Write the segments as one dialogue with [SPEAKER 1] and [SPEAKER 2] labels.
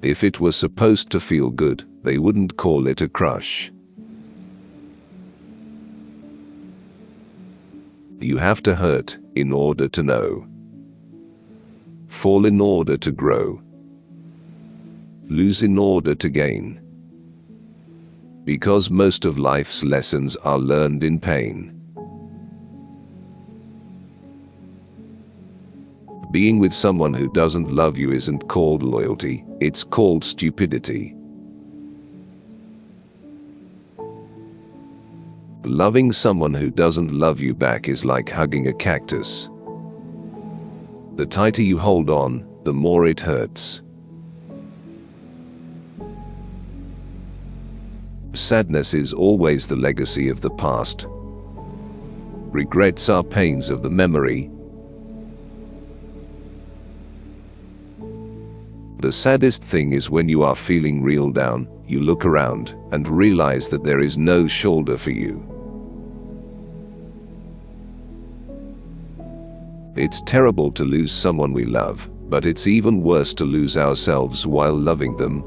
[SPEAKER 1] If it was supposed to feel good, they wouldn't call it a crush. You have to hurt in order to know. Fall in order to grow. Lose in order to gain. Because most of life's lessons are learned in pain. Being with someone who doesn't love you isn't called loyalty, it's called stupidity. Loving someone who doesn't love you back is like hugging a cactus. The tighter you hold on, the more it hurts. Sadness is always the legacy of the past. Regrets are pains of the memory. The saddest thing is when you are feeling real down, you look around and realize that there is no shoulder for you. It's terrible to lose someone we love, but it's even worse to lose ourselves while loving them.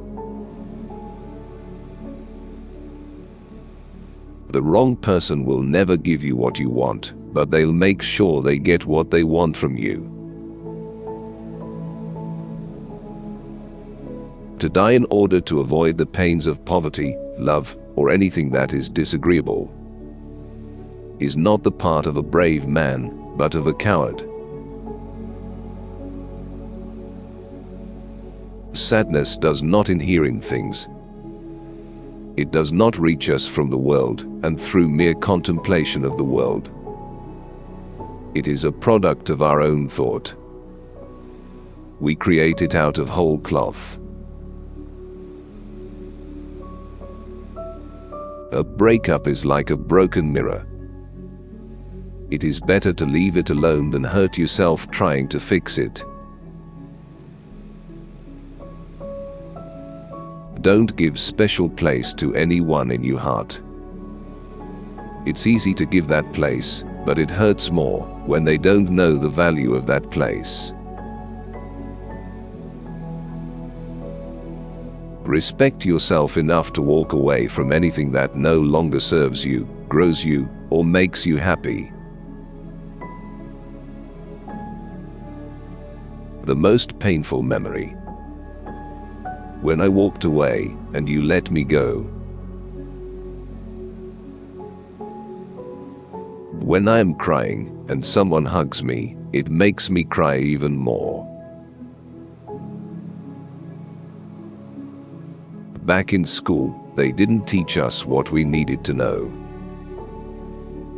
[SPEAKER 1] The wrong person will never give you what you want, but they'll make sure they get what they want from you. To die in order to avoid the pains of poverty, love, or anything that is disagreeable is not the part of a brave man, but of a coward. Sadness does not inhere in things. It does not reach us from the world and through mere contemplation of the world. It is a product of our own thought. We create it out of whole cloth. A breakup is like a broken mirror. It is better to leave it alone than hurt yourself trying to fix it. Don't give special place to anyone in your heart. It's easy to give that place, but it hurts more when they don't know the value of that place. Respect yourself enough to walk away from anything that no longer serves you, grows you, or makes you happy. The most painful memory. When I walked away and you let me go. When I am crying and someone hugs me, it makes me cry even more. Back in school, they didn't teach us what we needed to know.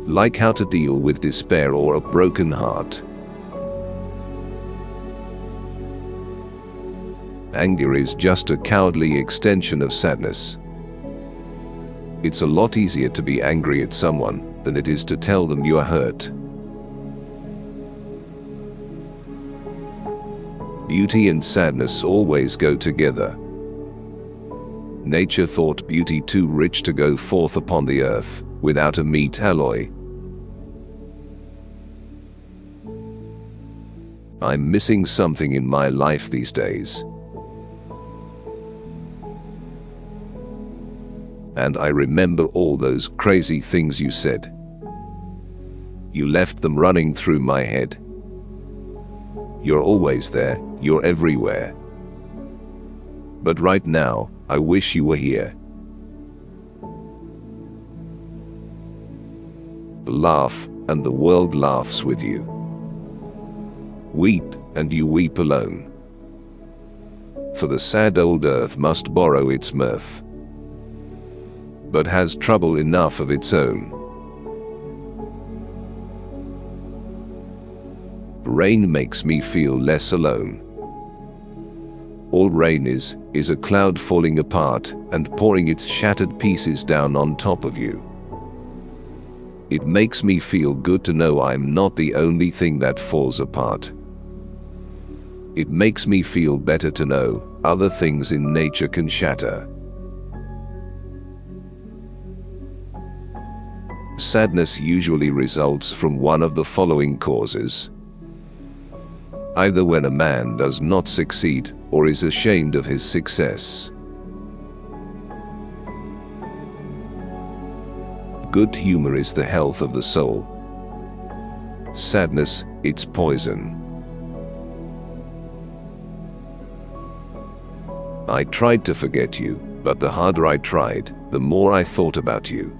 [SPEAKER 1] Like how to deal with despair or a broken heart. Anger is just a cowardly extension of sadness. It's a lot easier to be angry at someone than it is to tell them you are hurt. Beauty and sadness always go together. Nature thought beauty too rich to go forth upon the earth without a meet alloy. I'm missing something in my life these days. And I remember all those crazy things you said. You left them running through my head. You're always there, you're everywhere. But right now, I wish you were here. Laugh, and the world laughs with you. Weep, and you weep alone. For the sad old earth must borrow its mirth, but has trouble enough of its own. Rain makes me feel less alone. All rain is a cloud falling apart and pouring its shattered pieces down on top of you. It makes me feel good to know I'm not the only thing that falls apart. It makes me feel better to know other things in nature can shatter. Sadness usually results from one of the following causes: either when a man does not succeed or is ashamed of his success. Good humor is the health of the soul. Sadness, its poison. I tried to forget you, but the harder I tried, the more I thought about you.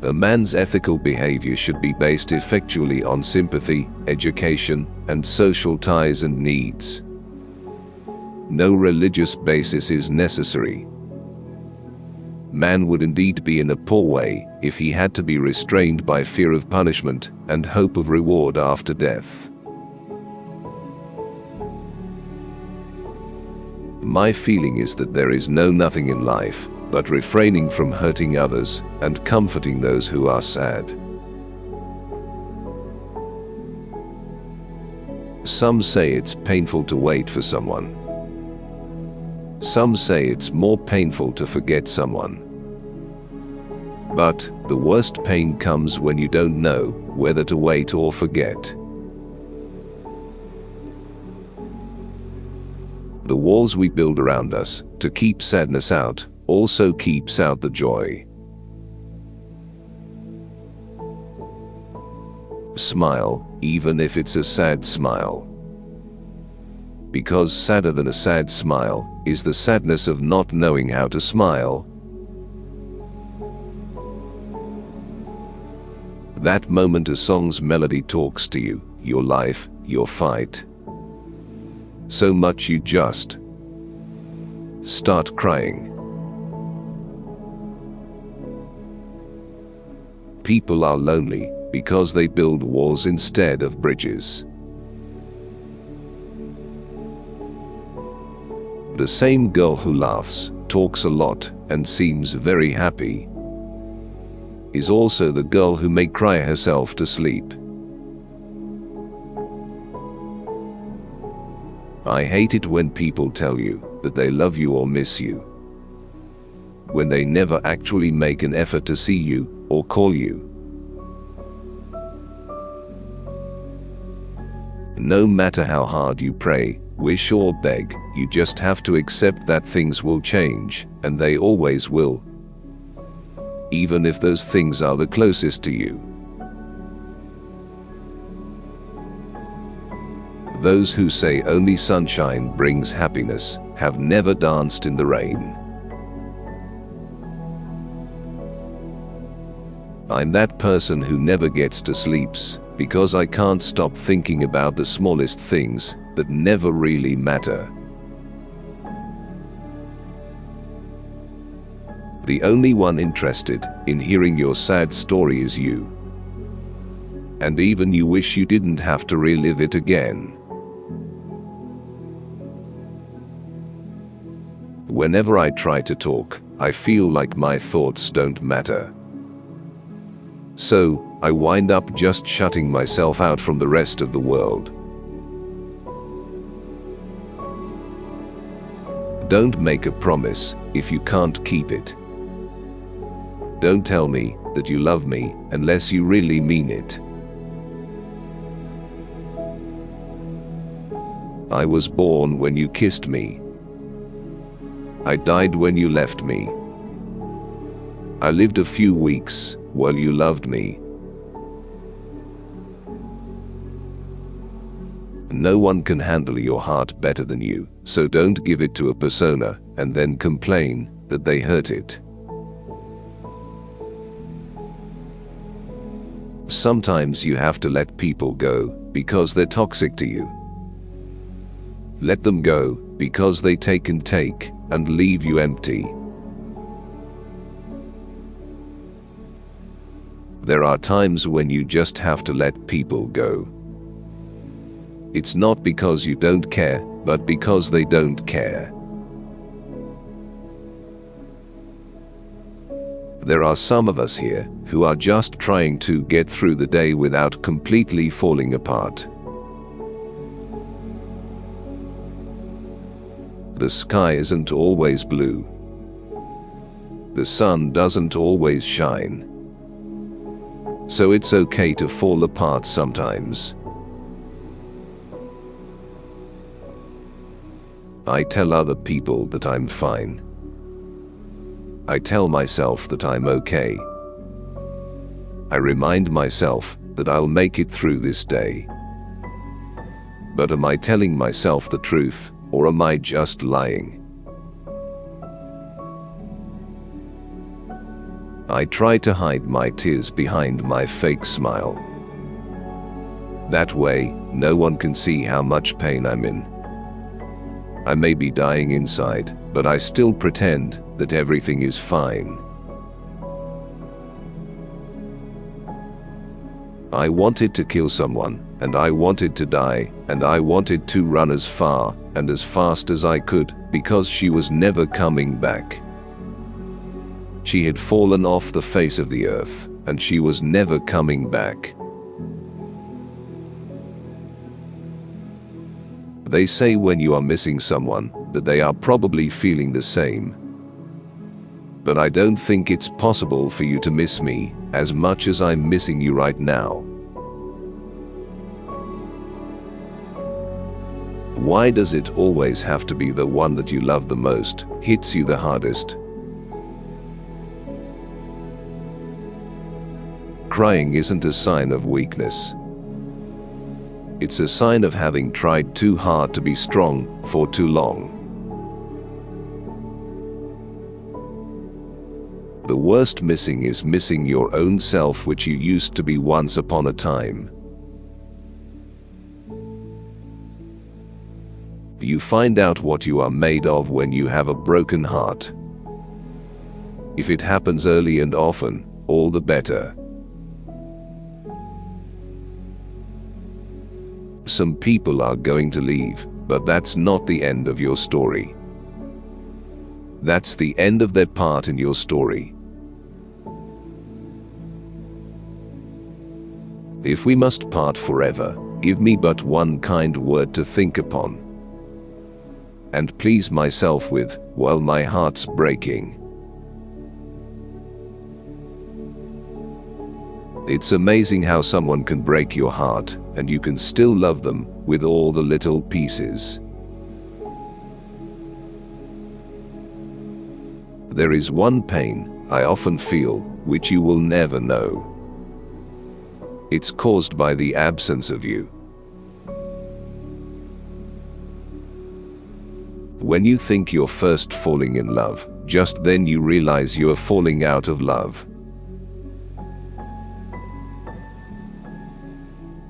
[SPEAKER 1] A man's ethical behavior should be based effectually on sympathy, education, and social ties and needs. No religious basis is necessary. Man would indeed be in a poor way if he had to be restrained by fear of punishment and hope of reward after death. My feeling is that there is no nothing in life but refraining from hurting others and comforting those who are sad. Some say it's painful to wait for someone. Some say it's more painful to forget someone. But the worst pain comes when you don't know whether to wait or forget. The walls we build around us to keep sadness out also keeps out the joy. Smile, even if it's a sad smile. Because sadder than a sad smile is the sadness of not knowing how to smile. That moment a song's melody talks to you, your life, your fight. So much you just start crying. People are lonely because they build walls instead of bridges. The same girl who laughs, talks a lot, and seems very happy is also the girl who may cry herself to sleep. I hate it when people tell you that they love you or miss you, when they never actually make an effort to see you or call you. No matter how hard you pray, wish or beg, you just have to accept that things will change, and they always will. Even if those things are the closest to you. Those who say only sunshine brings happiness have never danced in the rain. I'm that person who never gets to sleeps because I can't stop thinking about the smallest things that never really matter. The only one interested in hearing your sad story is you. And even you wish you didn't have to relive it again. Whenever I try to talk, I feel like my thoughts don't matter. So, I wind up just shutting myself out from the rest of the world. Don't make a promise if you can't keep it. Don't tell me that you love me unless you really mean it. I was born when you kissed me. I died when you left me. I lived a few weeks while you loved me. No one can handle your heart better than you, so don't give it to a persona and then complain that they hurt it. Sometimes you have to let people go because they're toxic to you. Let them go because they take and leave you empty. There are times when you just have to let people go. It's not because you don't care, but because they don't care. There are some of us here who are just trying to get through the day without completely falling apart. The sky isn't always blue. The sun doesn't always shine. so it's okay to fall apart sometimes. I tell other people that I'm fine. I tell myself that I'm okay. I remind myself that I'll make it through this day. But am I telling myself the truth, or am I just lying? I try to hide my tears behind my fake smile. That way, no one can see how much pain I'm in. I may be dying inside, but I still pretend that everything is fine. I wanted to kill someone, and I wanted to die, and I wanted to run as far and as fast as I could, because she was never coming back. She had fallen off the face of the earth, and she was never coming back. They say when you are missing someone, that they are probably feeling the same. But I don't think it's possible for you to miss me as much as I'm missing you right now. Why does it always have to be the one that you love the most hits you the hardest? Crying isn't a sign of weakness. It's a sign of having tried too hard to be strong for too long. The worst missing is missing your own self, which you used to be once upon a time. You find out what you are made of when you have a broken heart. If it happens early and often, all the better. Some people are going to leave, but that's not the end of your story. That's the end of their part in your story. If we must part forever, give me but one kind word to think upon, and please myself with, while my heart's breaking. It's amazing how someone can break your heart, and you can still love them with all the little pieces. There is one pain I often feel, which you will never know. It's caused by the absence of you. When you think you're first falling in love, just then you realize you're falling out of love.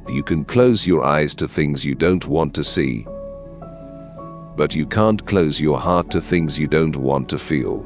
[SPEAKER 1] You can close your eyes to things you don't want to see, but you can't close your heart to things you don't want to feel.